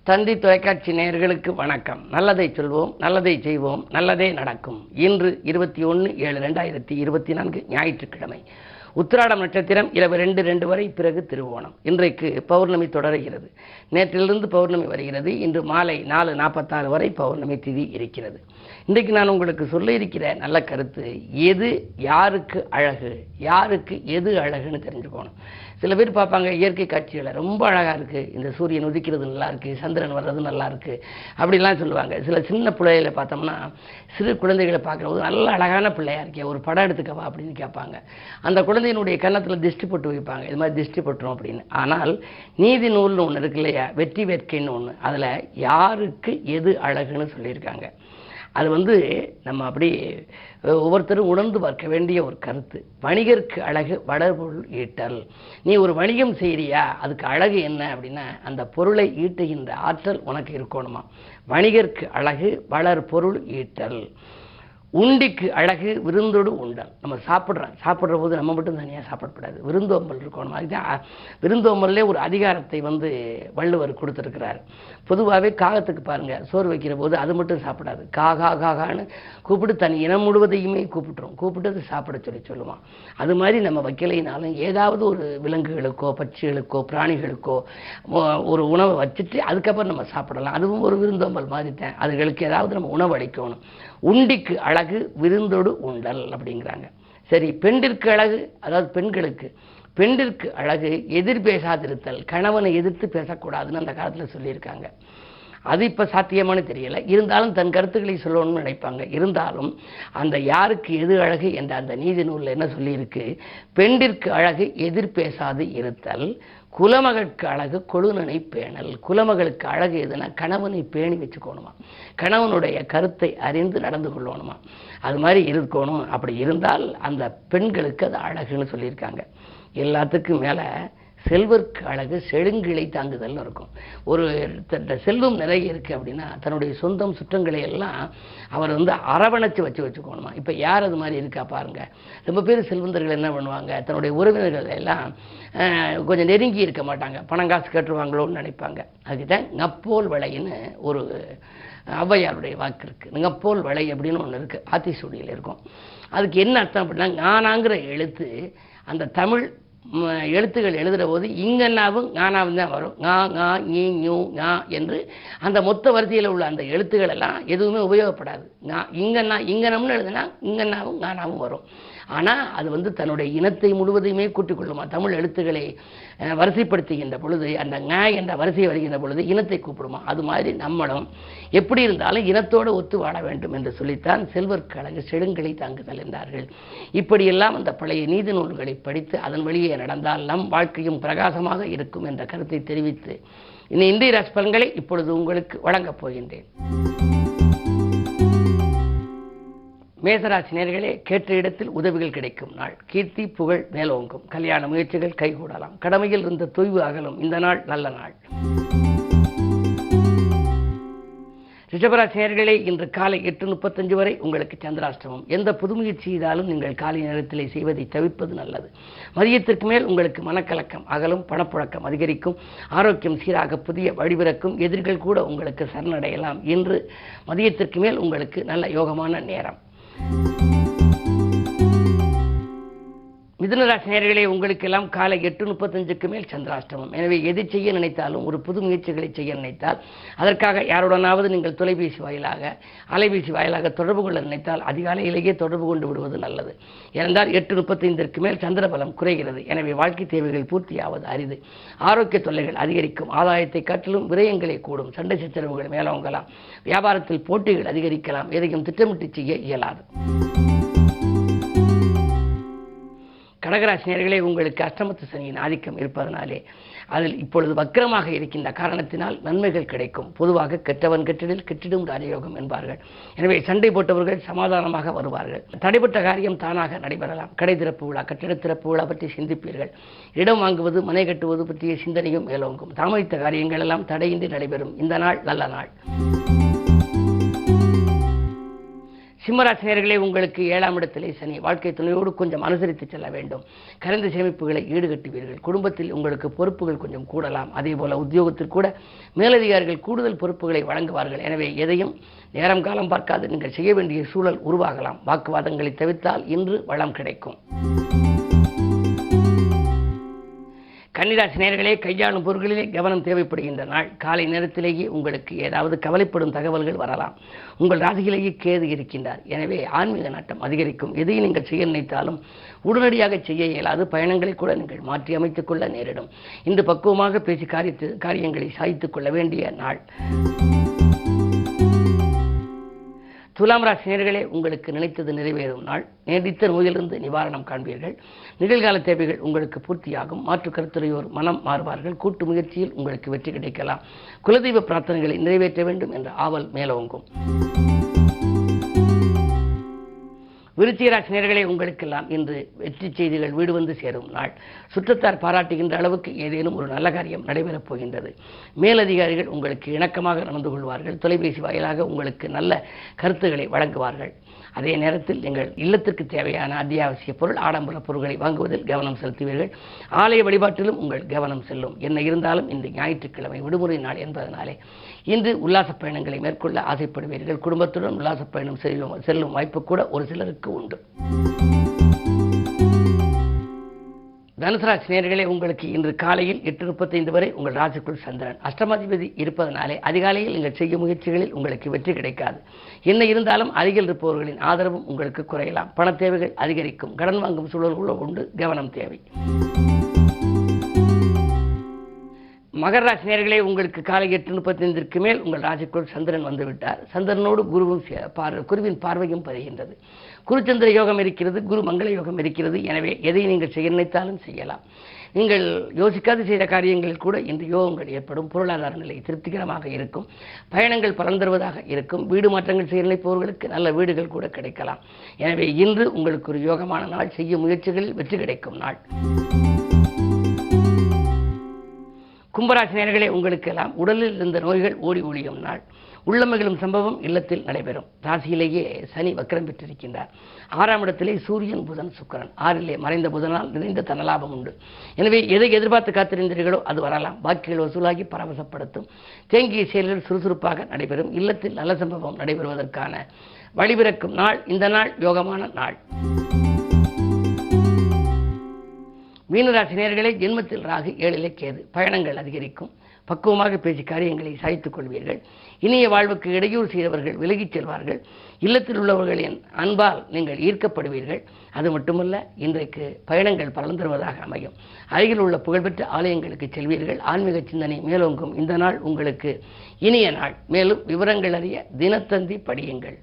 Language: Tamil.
தந்தி தொலைக்காட்சி நேயர்களுக்கு வணக்கம். நல்லதை சொல்வோம், நல்லதை செய்வோம், நல்லதே நடக்கும். இன்று 21/7/2024 ஞாயிற்றுக்கிழமை. உத்திராடம் நட்சத்திரம் இரவு 2 வரை, பிறகு திருவோணம். இன்றைக்கு பௌர்ணமி தொடர்கிறது. நேற்றிலிருந்து பௌர்ணமி வருகிறது. இன்று மாலை 4:46 வரை பௌர்ணமி திதி இருக்கிறது. இன்றைக்கு நான் உங்களுக்கு சொல்ல இருக்கிற நல்ல கருத்து, எது யாருக்கு அழகு, யாருக்கு எது அழகுன்னு தெரிஞ்சுக்கணும். சில பேர் பார்ப்பாங்க, இயற்கை காட்சிகளை ரொம்ப அழகாக இருக்குது, இந்த சூரியன் உதிக்கிறது நல்லா இருக்குது, சந்திரன் வர்றது நல்லா இருக்குது அப்படிலாம் சொல்லுவாங்க. சில சின்ன பிள்ளைகளை பார்த்தோம்னா, சிறு குழந்தைகளை பார்க்கும்போது நல்ல அழகான பிள்ளையா இருக்கே, ஒரு படம் எடுத்துக்கவா அப்படின்னு கேட்பாங்க. அந்த குழந்தையினுடைய கன்னத்தில் திஷ்டி போட்டு வைப்பாங்க, இது மாதிரி திஷ்டி போட்டுரும் அப்படின்னு. ஆனால் நீதி நூல்னு ஒன்று இருக்கு இல்லையா, வெற்றி வேட்கைன்னு ஒன்று, அதில் யாருக்கு எது அழகுன்னு சொல்லியிருக்காங்க. அது நம்ம அப்படி ஒவ்வொருத்தரும் உணர்ந்து பார்க்க வேண்டிய ஒரு கருத்து. வணிகருக்கு அழகு வளர்பொருள் ஈட்டல். நீ ஒரு வணிகம் செய்கிறியா, அதுக்கு அழகு என்ன அப்படின்னா, அந்த பொருளை ஈட்டுகின்ற ஆற்றல் உனக்கு இருக்கணுமா. வணிகருக்கு அழகு வளர்பொருள் ஈட்டல். உண்டிக்கு அழகு விருந்தோடு உண்டல். நம்ம சாப்பிட்ற போது நம்ம மட்டும் தனியாக சாப்பிடக்கூடாது, விருந்தோம்பல் இருக்கணும். அதுதான் விருந்தோம்பல்லே ஒரு அதிகாரத்தை வள்ளுவர் கொடுத்துருக்கிறார். பொதுவாகவே காகத்துக்கு பாருங்கள், சோறு வைக்கிற போது அது மட்டும் சாப்பிடாது, காகா காகான்னு கூப்பிட்டு தனி இனம் முழுவதையுமே கூப்பிட்டு அது சாப்பிட சொல்லுவான். அது மாதிரி நம்ம வைக்கலைனாலும் ஏதாவது ஒரு விலங்குகளுக்கோ பட்சிகளுக்கோ பிராணிகளுக்கோ ஒரு உணவை வச்சுட்டு அதுக்கப்புறம் நம்ம சாப்பிடலாம். அதுவும் ஒரு விருந்தோம்பல் மாதிரி தான். அதுகளுக்கு ஏதாவது நம்ம உணவு அளிக்கணும். உண்டிக்கு அழகு விருந்தோடு உண்டல் அப்படிங்கிறாங்க. சரி, பெண்டிற்கு அழகு, அதாவது பெண்டிற்கு அழகு எதிர் பேசாதிருத்தல். கணவனை எதிர்த்து பேசக்கூடாதுன்னு அந்த காலத்தில் சொல்லியிருக்காங்க. அது இப்போ சாத்தியமானு தெரியல. இருந்தாலும் தன் கருத்துக்களை சொல்லணும்னு நினைப்பாங்க. இருந்தாலும் அந்த யாருக்கு எது அழகு என்ற அந்த நீதி நூலில் என்ன சொல்லியிருக்கு, பெண்டிற்கு அழகு எதிர் பேசாது இருத்தல், குலமகளுக்கு அழகு கொழுநனை பேணல். குலமகளுக்கு அழகு எதுனா கணவனை பேணி வச்சுக்கணுமா, கணவனுடைய கருத்தை அறிந்து நடந்து கொள்ளணுமா, அது மாதிரி இருக்கணும். அப்படி இருந்தால் அந்த பெண்களுக்கு அது அழகுன்னு சொல்லியிருக்காங்க. எல்லாத்துக்கும் மேலே செல்வருக்கு அழகு செழுங்கிளை தாங்குதல்னு இருக்கும். ஒரு செல்வம் நிறைய இருக்குது அப்படின்னா தன்னுடைய சொந்தம் சுற்றங்களை எல்லாம் அவர் அரவணைச்சு வச்சுக்கணுமா. இப்போ யார் அது மாதிரி இருக்கா பாருங்கள். ரொம்ப பேர் செல்வந்தர்கள் என்ன பண்ணுவாங்க, தன்னுடைய உறவினர்கள் எல்லாம் கொஞ்சம் நெருங்கி இருக்க மாட்டாங்க, பணம் காசு கட்டுருவாங்களோன்னு நினைப்பாங்க. அதுதான் நப்போல் வளைன்னு ஒரு ஔவையாருடைய வாக்கு இருக்குது. நப்போல் வளை அப்படின்னு ஒன்று இருக்குது, ஆத்திசூடியில் இருக்கும். அதுக்கு என்ன அர்த்தம் அப்படின்னா, ஞானாங்கிற எழுத்து அந்த தமிழ் எழுத்துக்கள் எழுதுகிற போது இங்கன்னாவும் ஞானாவும் தான் வரும். ஞா ஞா ஞீ ஞூ ஞா என்று அந்த மொத்த வரிசையில் உள்ள அந்த எழுத்துக்கள் எல்லாம் எதுவுமே உபயோகப்படாது. இங்கனம்னு எழுதுனா இங்கன்னாவும் ஞானாவும் வரும். ஆனால் அது தன்னுடைய இனத்தை முழுவதையுமே கூட்டிக் கொள்ளுமா. தமிழ் எழுத்துக்களை வரிசைப்படுத்துகின்ற பொழுது அந்த ஞ என்ற வரிசை வருகின்ற பொழுது இனத்தை கூப்பிடுமா. அது மாதிரி நம்மளும் எப்படி இருந்தாலும் இனத்தோடு ஒத்து வாழ வேண்டும் என்று சொல்லித்தான் செல்வருக்கு அழகு செழுங்களை தாங்குதல் என்றார்கள். இப்படியெல்லாம் அந்த பழைய நீதி நூல்களை படித்து அதன் வழியே நடந்தால் நம் வாழ்க்கையும் பிரகாசமாக இருக்கும் என்ற கருத்தை தெரிவித்து இன்றைய ராசி பலன்களை இப்பொழுது உங்களுக்கு வழங்கப் போகின்றேன். மேசராசி நேயர்களே, கேட்ட இடத்தில் உதவிகள் கிடைக்கும் நாள். கீர்த்தி புகழ் மேலோங்கும். கல்யாண முயற்சிகள் கைகூடலாம். கடமையில் இருந்த தொய்வு அகலும். இந்த நாள் நல்ல நாள். ரிஷபராசி நேயர்களே, இன்று காலை 8:35 வரை உங்களுக்கு சந்திராஷ்டமம். எந்த புது முயற்சி செய்தாலும் நீங்கள் காலை நேரத்திலே செய்வதை தவிர்ப்பது நல்லது. மதியத்திற்கு மேல் உங்களுக்கு மனக்கலக்கம் அகலும், பணப்புழக்கம் அதிகரிக்கும், ஆரோக்கியம் சீராக புதிய வழிபிறக்கும், எதிரிகள் கூட உங்களுக்கு சரணடையலாம். இன்று மதியத்திற்கு மேல் உங்களுக்கு நல்ல யோகமான நேரம். மிதுனராசி நேயர்களே, உங்களுக்கெல்லாம் காலை 8:35 மேல் சந்திராஷ்டமம். எனவே எது செய்ய நினைத்தாலும், ஒரு புது முயற்சிகளை செய்ய நினைத்தால், அதற்காக யாருடனாவது நீங்கள் தொலைபேசி வாயிலாக அலைபேசி வாயிலாக தொடர்பு கொள்ள நினைத்தால் அதிகாலையிலேயே தொடர்பு கொண்டு விடுவது நல்லது. ஏனென்றால் 8:35 மேல் சந்திரபலம் குறைகிறது. எனவே வாழ்க்கை தேவைகள் பூர்த்தியாவது அரிது. ஆரோக்கிய தொல்லைகள் அதிகரிக்கும். ஆதாயத்தை காட்டிலும் விரயங்களை கூடும். சண்டை சச்சரவுகள் மேலோங்கலாம். வியாபாரத்தில் போட்டிகள் அதிகரிக்கலாம். எதையும் திட்டமிட்டு செய்ய இயலாது. கடகராசி நேயர்களே, உங்களுக்கு அஷ்டமத்து சனியின் ஆதிக்கம் இருப்பதனாலே அதில் இப்பொழுது வக்கிரமாக இருக்கின்ற காரணத்தினால் நன்மைகள் கிடைக்கும். பொதுவாக கெட்டவன் கெட்டிடில் கெட்டிடும் ராஜயோகம் என்பார்கள். எனவே சண்டை போட்டவர்கள் சமாதானமாக வருவார்கள். தடைப்பட்ட காரியம் தானாக நடைபெறலாம். கடை திறப்பு விழா, கட்டிட திறப்பு விழா பற்றி சிந்திப்பீர்கள். இடம் வாங்குவது, மனை கட்டுவது பற்றிய சிந்தனையும் மேலோங்கும். தாமதித்த காரியங்கள் எல்லாம் தடையின்றி நடைபெறும். இந்த நாள் நல்ல நாள். சிம்மராசினியர்களே, உங்களுக்கு 7ஆம் இடத்திலே சனி. வாழ்க்கை துணையோடு கொஞ்சம் அனுசரித்து செல்ல வேண்டும். கரைந்த சேமிப்புகளை ஈடுகட்டுவீர்கள். குடும்பத்தில் உங்களுக்கு பொறுப்புகள் கொஞ்சம் கூடலாம். அதேபோல உத்தியோகத்தில் கூட மேலதிகாரிகள் கூடுதல் பொறுப்புகளை வழங்குவார்கள். எனவே எதையும் நேரம் காலம் பார்க்காது நீங்கள் செய்ய வேண்டிய சூழல் உருவாகலாம். வாக்குவாதங்களை தவிர்த்தால் இன்று வளம் கிடைக்கும். கன்னிராசி நேயர்களே, கையாளும் பொருட்களிலே கவனம் தேவைப்படுகின்ற நாள். காலை நேரத்திலேயே உங்களுக்கு ஏதாவது கவலைப்படும் தகவல்கள் வரலாம். உங்கள் ராசியிலேயே கேது இருக்கின்றார். எனவே ஆன்மீக நாட்டம் அதிகரிக்கும். எதை நீங்கள் செய்ய நினைத்தாலும் உடனடியாக செய்ய இயலாது. பயணங்களை கூட நீங்கள் மாற்றி அமைத்துக் கொள்ள நேரிடும். இன்று பக்குவமாக பேசி காரியங்களை சாதித்துக் கொள்ள வேண்டிய நாள். துலாம் ராசி நேயர்களே, உங்களுக்கு நினைத்தது நிறைவேறும் நாள். நீடித்த நோயிலிருந்து நிவாரணம் காண்பீர்கள். நிகழ்கால தேவைகள் உங்களுக்கு பூர்த்தியாகும். மாற்று கருத்துரையோர் மனம் மாறுவார்கள். கூட்டு முயற்சியில் உங்களுக்கு வெற்றி கிடைக்கலாம். குலதெய்வ பிரார்த்தனைகளை நிறைவேற்ற வேண்டும் என்ற ஆவல் மேலோங்கும். விருச்சிக ராசி நேயர்களே, உங்களுக்கெல்லாம் இன்று வெற்றி செய்திகள் வீடு வந்து சேரும் நாள். சுற்றத்தார் பாராட்டுகின்ற அளவுக்கு ஏதேனும் ஒரு நல்ல காரியம் நடைபெறப் போகின்றது. மேலதிகாரிகள் உங்களுக்கு இணக்கமாக நடந்து கொள்வார்கள். தொலைபேசி வாயிலாக உங்களுக்கு நல்ல கருத்துக்களை வழங்குவார்கள். அதே நேரத்தில் நீங்கள் இல்லத்திற்கு தேவையான அத்தியாவசிய பொருள், ஆடம்பர பொருட்களை வாங்குவதில் கவனம் செலுத்துவீர்கள். ஆலய வழிபாட்டிலும் உங்கள் கவனம் செல்லும். என்ன இருந்தாலும் இந்த ஞாயிற்றுக்கிழமை விடுமுறை நாள் என்பதனாலே இன்று உல்லாச பயணங்களை மேற்கொள்ள ஆசைப்படுவீர்கள். குடும்பத்துடன் உல்லாச பயணம் செல்லும் வாய்ப்பு கூட ஒரு சிலருக்கு உண்டு. தனுசு ராசி நேயர்களே, உங்களுக்கு இன்று காலையில் 8:35 வரை உங்கள் ராசிக்குள் சந்திரன். அஷ்டமாதிபதி இருப்பதனாலே அதிகாலையில் நீங்கள் செய்யும் முயற்சிகளில் உங்களுக்கு வெற்றி கிடைக்காது. என்ன இருந்தாலும் அருகில் இருப்பவர்களின் ஆதரவும் உங்களுக்கு குறையலாம். பண தேவைகள் அதிகரிக்கும். கடன் வாங்கும் சூழல்களோ உண்டு. கவனம் தேவை. மகர ராசி நேயர்களே, உங்களுக்கு காலை 8:35 மேல் உங்கள் ராசிக்குள் சந்திரன் வந்துவிட்டார். சந்திரனோடு குருவின் பார்வையும் பதிகின்றது. குருச்சந்திர யோகம் இருக்கிறது. குரு மங்கள யோகம் இருக்கிறது. எனவே எதை நீங்கள் செய்ய நினைத்தாலும் செய்யலாம். நீங்கள் யோசிக்காது செய்த காரியங்களில் கூட இன்று யோகங்கள் ஏற்படும். பொருளாதார நிலை திருப்திகரமாக இருக்கும். பயணங்கள் பலன் தருவதாக இருக்கும். வீடு மாற்றங்கள் செய்ய நினைப்பவர்களுக்கு நல்ல வீடுகள் கூட கிடைக்கலாம். எனவே இன்று உங்களுக்கு ஒரு யோகமான நாள். செய்யும் முயற்சிகளில் வெற்றி கிடைக்கும் நாள். கும்பராசி நேயர்களே, உங்களுக்கெல்லாம் உடலில் இருந்த நோய்கள் ஓடி ஒழியும் நாள். உள்ளமகிழும் சம்பவம் இல்லத்தில் நடைபெறும். ராசியிலேயே சனி வக்கரம் பெற்றிருக்கின்றார். 6ஆம் இடத்திலே சூரியன், புதன், சுக்கிரன். 6லே மறைந்த புதனால் நிறைந்த தனலாபம் உண்டு. எனவே எதை எதிர்பார்த்து காத்திருந்தீர்களோ அது வரலாம். பாக்கிகள் வசூலாகி பரவசப்படுத்தும். தேங்கிய செயல்கள் சுறுசுறுப்பாக நடைபெறும். இல்லத்தில் நல்ல சம்பவம் நடைபெறுவதற்கான வழிபிறக்கும் நாள். இந்த நாள் யோகமான நாள். மீனராசி நேயர்களே, ஜென்மத்தில் ராகு, 7லே கேது. பயணங்கள் அதிகரிக்கும். பக்குவமாக பேசி காரியங்களை சாய்த்துக் கொள்வீர்கள். இனிய வாழ்வுக்கு இடையூறு செய்தவர்கள் விலகிச் செல்வார்கள். இல்லத்தில் உள்ளவர்களின் அன்பால் நீங்கள் ஈர்க்கப்படுவீர்கள். அது மட்டுமல்ல, இன்றைக்கு பயணங்கள் பலன் தருவதாக அமையும். அருகில் உள்ள புகழ்பெற்ற ஆலயங்களுக்கு செல்வீர்கள். ஆன்மீக சிந்தனை மேலோங்கும். இந்த நாள் உங்களுக்கு இனிய நாள். மேலும் விவரங்கள் அறிய தினத்தந்தி படியுங்கள்.